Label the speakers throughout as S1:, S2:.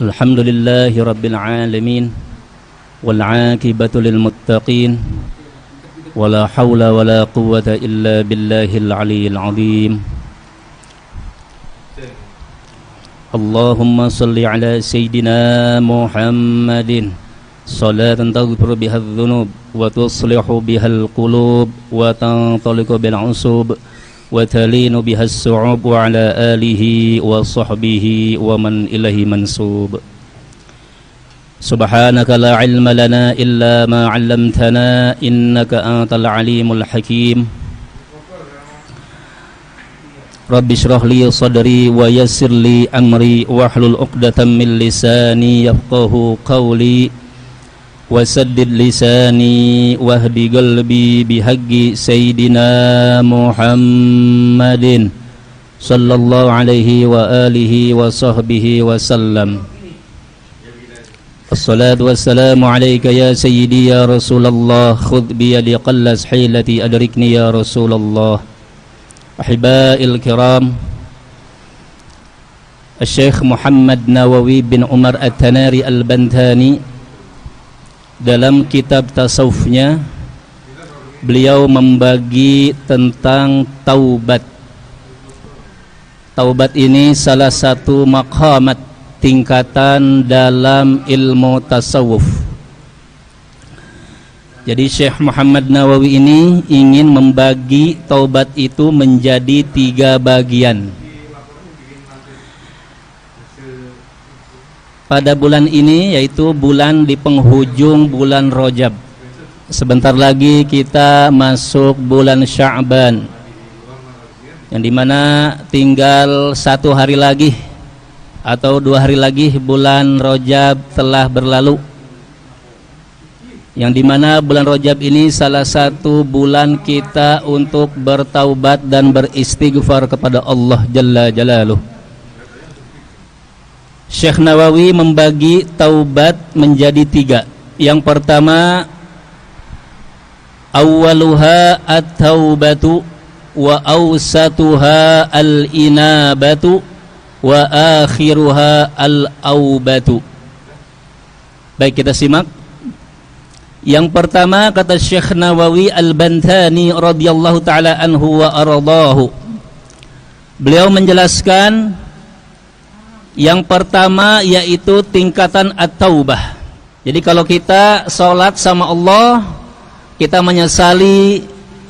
S1: Alhamdulillahi Rabbil Alamin wal aqibatu lil muttaqin wala hawla wala quwwata illa billahil aliyyil azim. Allahumma salli ala sayyidina Muhammadin salatan taghfiru biha adh-dhunub wa tuslihu biha al-qulub wa tantaliqu bil 'usub wa talinu biha as-su'ub wa ala alihi wa sahbihi wa man ilahi mansub. Subhanaka la ilma lana illa ma 'allamtana innaka antal alimul hakim. Rabbi shrah li sadri wa yassir li amri wahlul 'uqdatam min lisani yafqahu qawli wasaddid lisani wahdi qalbi bihaqqi sayyidina Muhammadin sallallahu alaihi wa alihi wa sahbihi wa sallam. Assalatu wassalamu alayka ya sayyidi ya Rasulullah, khudh biyadi qallas hilati adrikni ya Rasulullah. Ahibail kiram, Syekh Muhammad Nawawi bin Umar At-Tanari Al-Bantani dalam kitab tasawufnya beliau membagi tentang taubat. Taubat ini salah satu maqamat, tingkatan dalam ilmu tasawuf. Jadi Syekh Muhammad Nawawi ini ingin membagi taubat itu menjadi 3 bagian. Pada bulan ini, yaitu bulan di penghujung bulan Rajab. Sebentar lagi kita masuk bulan Sya'ban, yang dimana tinggal 1 hari lagi atau 2 hari lagi bulan Rajab telah berlalu. Yang dimana bulan Rajab ini salah satu bulan kita untuk bertaubat dan beristighfar kepada Allah Jalla Jalaluh. Syekh Nawawi membagi taubat menjadi 3. Yang pertama, awwaluha at-taubatu wa awsatuha al-inabatu wa akhiruha al-aubatu. Baik, kita simak. Yang pertama, kata Syekh Nawawi Al-Bantani radhiyallahu ta'ala anhu wa aradahu, beliau menjelaskan yang pertama yaitu tingkatan at-taubah. Jadi kalau kita sholat sama Allah, kita menyesali,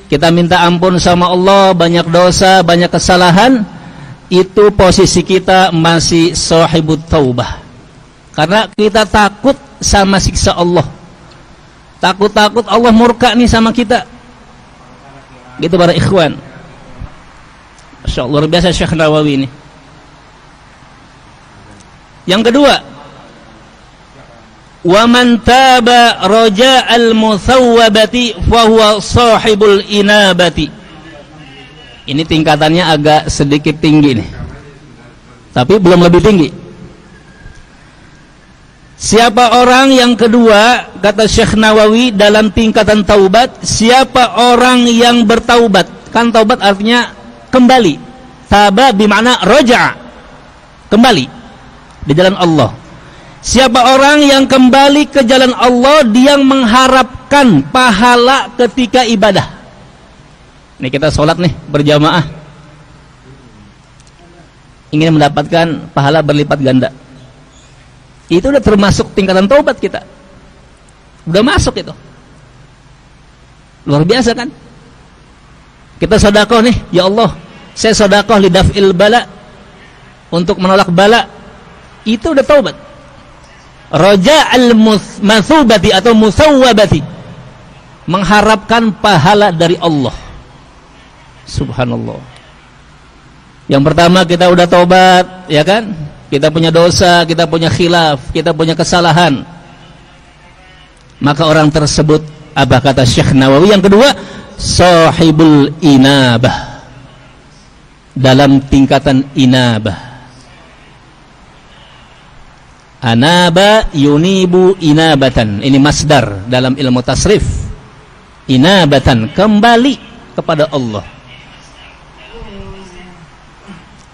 S1: kita minta ampun sama Allah, banyak dosa, banyak kesalahan, itu posisi kita masih sahibut taubah. Karena kita takut sama siksa Allah, takut-takut Allah murka nih sama kita. Gitu para ikhwan. Masya Allah, luar biasa Syekh Nawawi ini. Yang kedua, wa man taba raja'al muthawwabati fa huwa sahibul inabati. Ini tingkatannya agak sedikit tinggi nih, tapi belum lebih tinggi. Siapa orang yang kedua, kata Syekh Nawawi dalam tingkatan taubat, siapa orang yang bertaubat. Kan taubat artinya kembali. Taba bermakna raja'a, kembali di jalan Allah. Siapa orang yang kembali ke jalan Allah, dia mengharapkan pahala ketika ibadah. Ini kita sholat nih berjamaah, ingin mendapatkan pahala berlipat ganda. Itu udah termasuk tingkatan taubat kita. Udah masuk itu. Luar biasa kan? Kita sedekah nih, ya Allah, saya sedekah lidaf'il bala, untuk menolak bala. Itu udah taubat. Raja'al mathubati atau musawwabati, mengharapkan pahala dari Allah. Subhanallah. Yang pertama kita udah taubat, ya kan? Kita punya dosa, kita punya khilaf, kita punya kesalahan. Maka orang tersebut, apa kata Syekh Nawawi? Yang kedua, sahibul inabah, dalam tingkatan inabah. Anaba yunibu inabatan. Ini masdar dalam ilmu tasrif. Inabatan, kembali kepada Allah.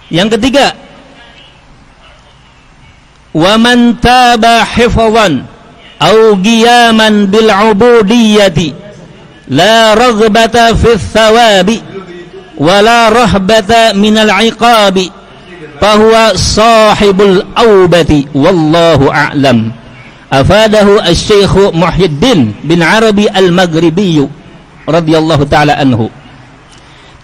S1: Yang ketiga, wa man taba hifdhan aw qiyaman bil ubudiyyati la raghbata fi thawabi wa la rahbata min al iqabi fahuwa sahibul aubati wallahu a'lam. Afadahu asy-Syaikh Muhyiddin bin Arabi al-Maghribi radhiyallahu taala anhu.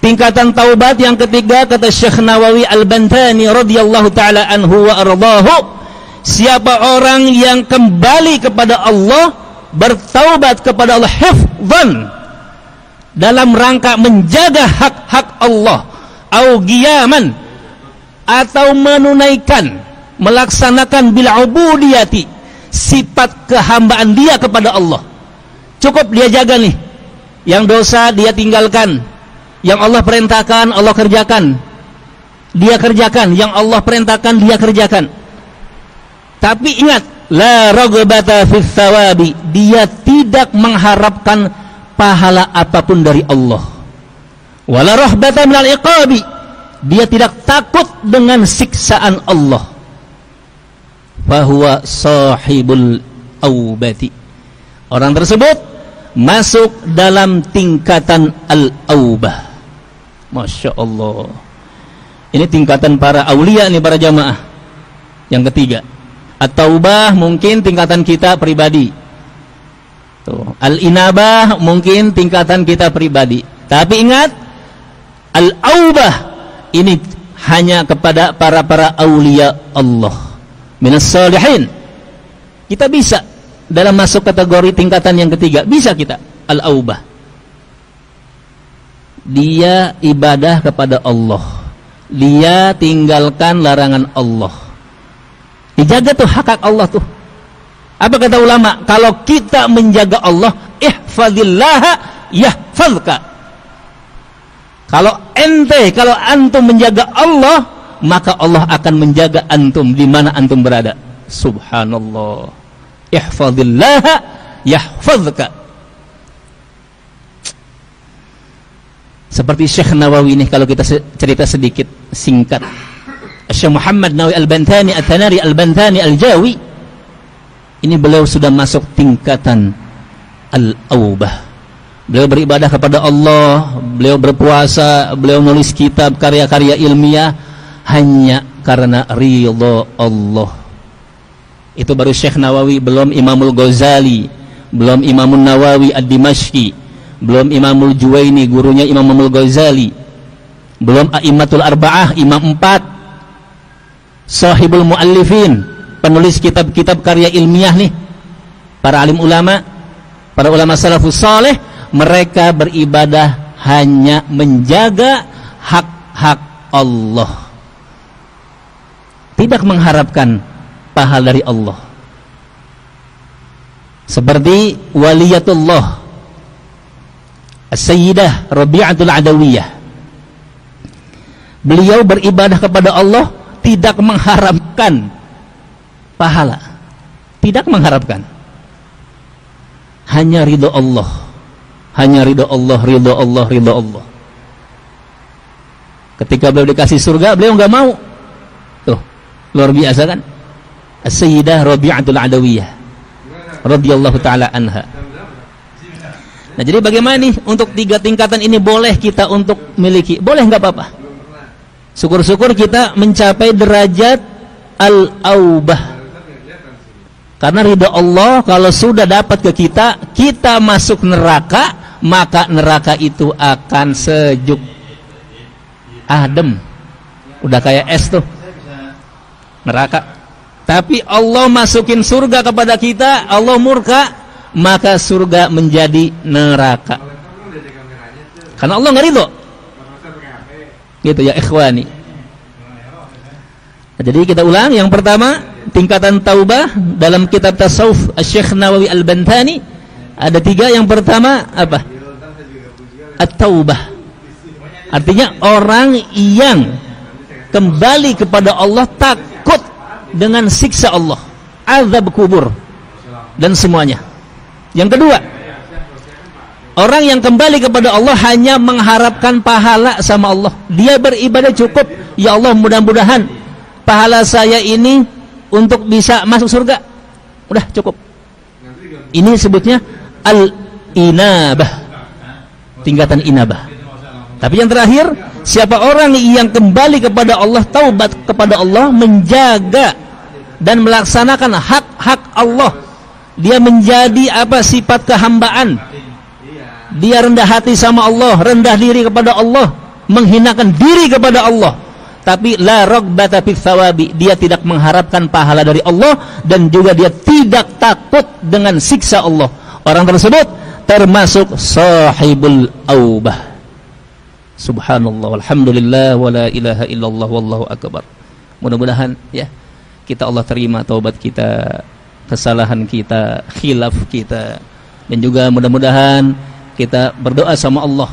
S1: Tingkatan taubat yang ketiga kata Syekh Nawawi Al-Bantani radhiyallahu taala anhu wa ardahu, siapa orang yang kembali kepada Allah, bertaubat kepada Allah hifdzan, dalam rangka menjaga hak-hak Allah, au qiyaman, atau menunaikan, melaksanakan bil ubudiyati, sifat kehambaan dia kepada Allah. Cukup dia jaga nih, yang dosa dia tinggalkan, yang Allah perintahkan Allah kerjakan, dia kerjakan, yang Allah perintahkan dia kerjakan. Tapi ingat, la raghbata fis thawabi, dia tidak mengharapkan pahala apapun dari Allah. Wala rahbata minal iqabi, dia tidak takut dengan siksaan Allah. Fahuwa sahibul aubati, orang tersebut masuk dalam tingkatan al-aubah. Masya Allah, ini tingkatan para aulia nih, para jamaah. Yang ketiga, at-taubah mungkin tingkatan kita pribadi, al-inabah mungkin tingkatan kita pribadi. Tapi ingat, al-aubah ini hanya kepada para aulia Allah minas salihin. Kita bisa dalam masuk kategori tingkatan yang ketiga, bisa kita al-aubah. Dia ibadah kepada Allah, dia tinggalkan larangan Allah, dijaga tuh hak Allah tuh. Apa kata ulama? Kalau kita menjaga Allah, ihfazillaha yahfazka. Kalau antum menjaga Allah, maka Allah akan menjaga antum di mana antum berada. Subhanallah. Ihfazillaha yahfazka. Seperti Syekh Nawawi ini, kalau kita cerita sedikit singkat. Syekh Muhammad Nawawi Al-Bantani At-Tanari Al-Bantani Al-Jawi, ini beliau sudah masuk tingkatan al-aubah. Beliau beribadah kepada Allah, beliau berpuasa, beliau nulis kitab, karya-karya ilmiah hanya karena ridha Allah. Itu baru Syekh Nawawi, belum Imamul Ghazali, belum Imamun Nawawi Ad-Dimashqi, belum Imamul Juwaini, gurunya Imamul Ghazali, belum A'immatul Arba'ah, Imam 4, Sahibul Muallifin, penulis kitab-kitab karya ilmiah nih, para alim ulama, para ulama salafus saleh. Mereka beribadah hanya menjaga hak-hak Allah, tidak mengharapkan pahala dari Allah. Seperti waliyatullah As-Sayyidah Rabi'atul Adawiyah, beliau beribadah kepada Allah tidak mengharapkan pahala, tidak mengharapkan, hanya ridho Allah, hanya ridho Allah, ridho Allah, ridho Allah. Ketika beliau dikasih surga, beliau nggak mau. Tuh, luar biasa kan? As-Sayyidah Rabi'atul Adawiyah radhiyallahu taala anha. Nah, jadi bagaimana nih untuk tiga tingkatan ini boleh kita untuk miliki? Boleh, nggak apa-apa. Syukur-syukur kita mencapai derajat al-aubah. Karena ridha Allah kalau sudah dapat ke kita, kita masuk neraka, maka neraka itu akan sejuk, adem, udah kayak es tuh neraka. Tapi Allah masukin surga kepada kita, Allah murka, maka surga menjadi neraka. Karena Allah nggak ridho. Gitu ya ikhwani. Nah, jadi kita ulang, yang pertama tingkatan taubah dalam kitab tasawuf Syekh Nawawi Al-Bantani ada tiga. Yang pertama apa? At-taubah, artinya orang yang kembali kepada Allah, takut dengan siksa Allah, azab kubur dan semuanya. Yang kedua, orang yang kembali kepada Allah hanya mengharapkan pahala sama Allah. Dia beribadah cukup, ya Allah mudah-mudahan pahala saya ini untuk bisa masuk surga. Udah cukup. Ini sebutnya al-inabah, tingkatan inabah. Tapi yang terakhir, siapa orang yang kembali kepada Allah, taubat kepada Allah, menjaga dan melaksanakan hak-hak Allah, dia menjadi sifat kehambaan, dia rendah hati sama Allah, rendah diri kepada Allah, menghinakan diri kepada Allah, tapi la ragbata fis thawabi, dia tidak mengharapkan pahala dari Allah, dan juga dia tidak takut dengan siksa Allah. Orang tersebut termasuk sahibul aubah. Subhanallah, walhamdulillah, wala ilaha illallah, wallahu akbar. Mudah-mudahan ya kita Allah terima taubat kita, kesalahan kita, khilaf kita, dan juga mudah-mudahan kita berdoa sama Allah.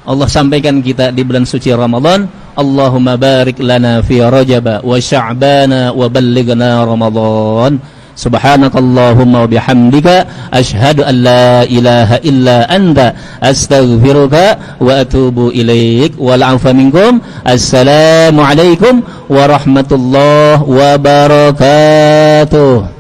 S1: Allah sampaikan kita di bulan suci Ramadan, Allahumma barik lana fi Rajab wa Sya'ban wa ballighna Ramadan. Subhanakallahumma wa bihamdika asyhadu an la ilaha illa anta astaghfiruka wa atubu ilaik. Wal 'afwa minkum. Assalamu alaikum warahmatullahi wabarakatuh.